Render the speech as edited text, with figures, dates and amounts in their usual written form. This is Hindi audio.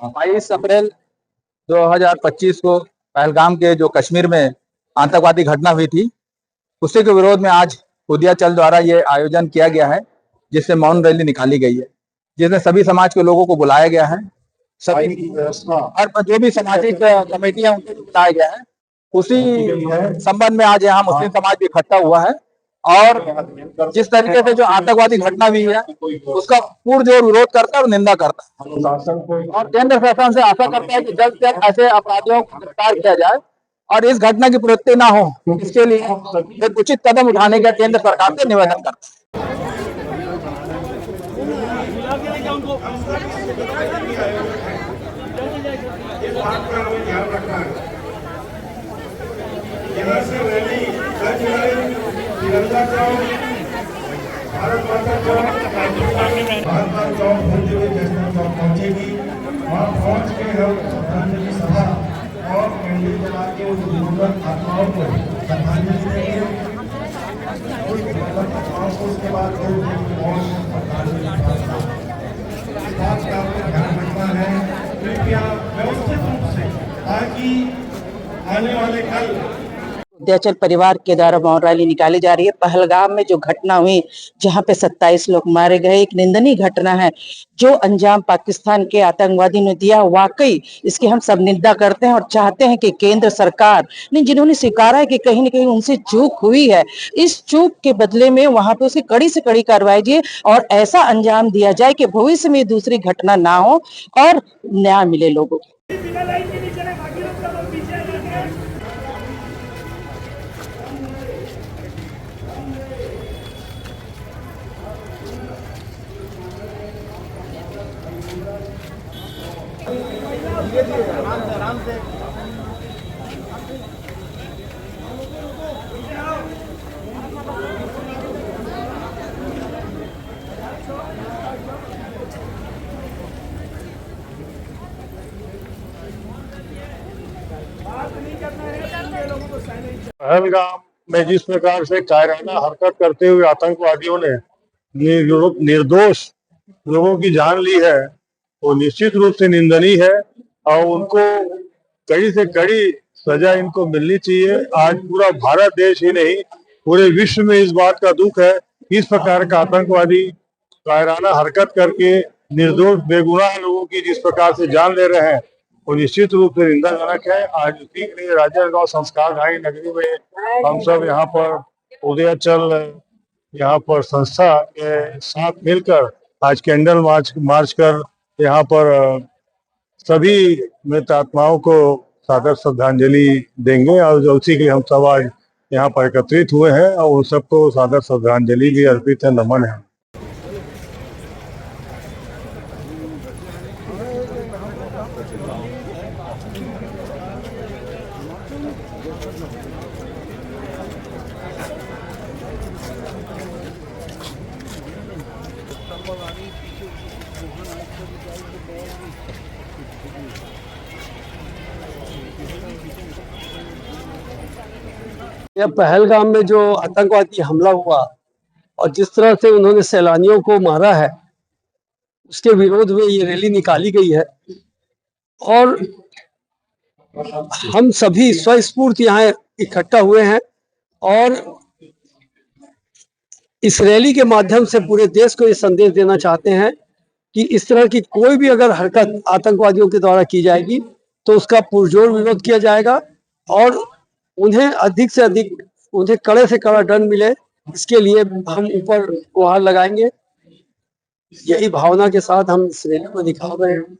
बाईस अप्रैल 2025 को पहलगाम के जो कश्मीर में आतंकवादी घटना हुई थी, उसी के विरोध में आज उदयाचल द्वारा ये आयोजन किया गया है, जिससे मौन रैली निकाली गई है, जिसमें सभी समाज के लोगों को बुलाया गया है। सभी और जो भी सामाजिक कमेटियां उनको बुलाया गया है, उसी संबंध में आज यहाँ मुस्लिम समाज भी इकट्ठा हुआ है। और जिस तरीके से जो आतंकवादी घटना हुई है, उसका पुरजोर विरोध करता है और निंदा करता है, और केंद्र शासन से आशा करता है कि जल्द से जल्द ऐसे अपराधियों को गिरफ्तार किया जाए और इस घटना की पुनरावृत्ति न हो, इसके लिए एक उचित कदम उठाने का केंद्र सरकार से निवेदन करता है। तिरंगा चौक, भारत माता चौक, महात्मा चौक होते हुए नेशनल चौक पहुंचेगी। वहां पहुंच के हम श्रद्धांजलि सभा और कैंडल जला के उस दिवंगत आत्माओं को श्रद्धांजलि देंगे। उस दिवंगत आत्माओं को उसके बाद श्रद्धांजलि इस बात का आपको ध्यान रखना है, कृपया व्यवस्थित रूप से, ताकि आने वाले कल उदयाचल परिवार के द्वारा मौन रैली निकाली जा रही है। पहलगाम में जो घटना हुई, जहां पे 27 लोग मारे गए, एक निंदनीय घटना है। जो अंजाम पाकिस्तान के आतंकवादी ने दिया, वाकई इसकी हम सब निंदा करते हैं और चाहते हैं कि केंद्र सरकार ने, जिन्होंने स्वीकारा है कि कहीं न कहीं उनसे चूक हुई है, इस चूक के बदले में वहां पे उसकी कड़ी से कड़ी कार्रवाई की और ऐसा अंजाम दिया जाए कि भविष्य में दूसरी घटना ना हो और न्याय मिले लोगों को। आराम से पहलगाम में जिस प्रकार से कायराना हरकत करते हुए आतंकवादियों ने निर्दोष लोगों की जान ली है, वो निश्चित रूप से निंदनीय है और उनको कड़ी से कड़ी सजा इनको मिलनी चाहिए। आज पूरा भारत देश ही नहीं, पूरे विश्व में इस बात का दुख है, इस प्रकार का आतंकवादी कायराना हरकत करके निर्दोष बेगुनाह लोगों की जिस प्रकार से जान ले रहे हैं, वो निश्चित रूप से निंदाजनक है। आज उसी के लिए राजनांदगांव संस्कारधारी नगरी में हम सब यहाँ पर उदयाचल यहाँ पर संस्था के साथ मिलकर आज कैंडल मार्च कर यहाँ पर सभी मृत आत्माओं को सादर श्रद्धांजलि देंगे और उसी के लिए हम सब आज यहाँ पर एकत्रित हुए हैं और उन सबको सादर श्रद्धांजलि भी अर्पित है, नमन है। यह पहलगाम में जो आतंकवादी हमला हुआ और जिस तरह से उन्होंने सैलानियों को मारा है, उसके विरोध में ये रैली निकाली गई है और हम सभी स्वस्फूर्त यहाँ इकट्ठा हुए हैं और इस रैली के माध्यम से पूरे देश को ये संदेश देना चाहते हैं कि इस तरह की कोई भी अगर हरकत आतंकवादियों के द्वारा की जाएगी तो उसका पुरजोर विरोध किया जाएगा और उन्हें अधिक से अधिक, उन्हें कड़े से कड़ा दंड मिले, इसके लिए हम ऊपर गुहार लगाएंगे। यही भावना के साथ हम इस रैली को दिखा रहे हैं।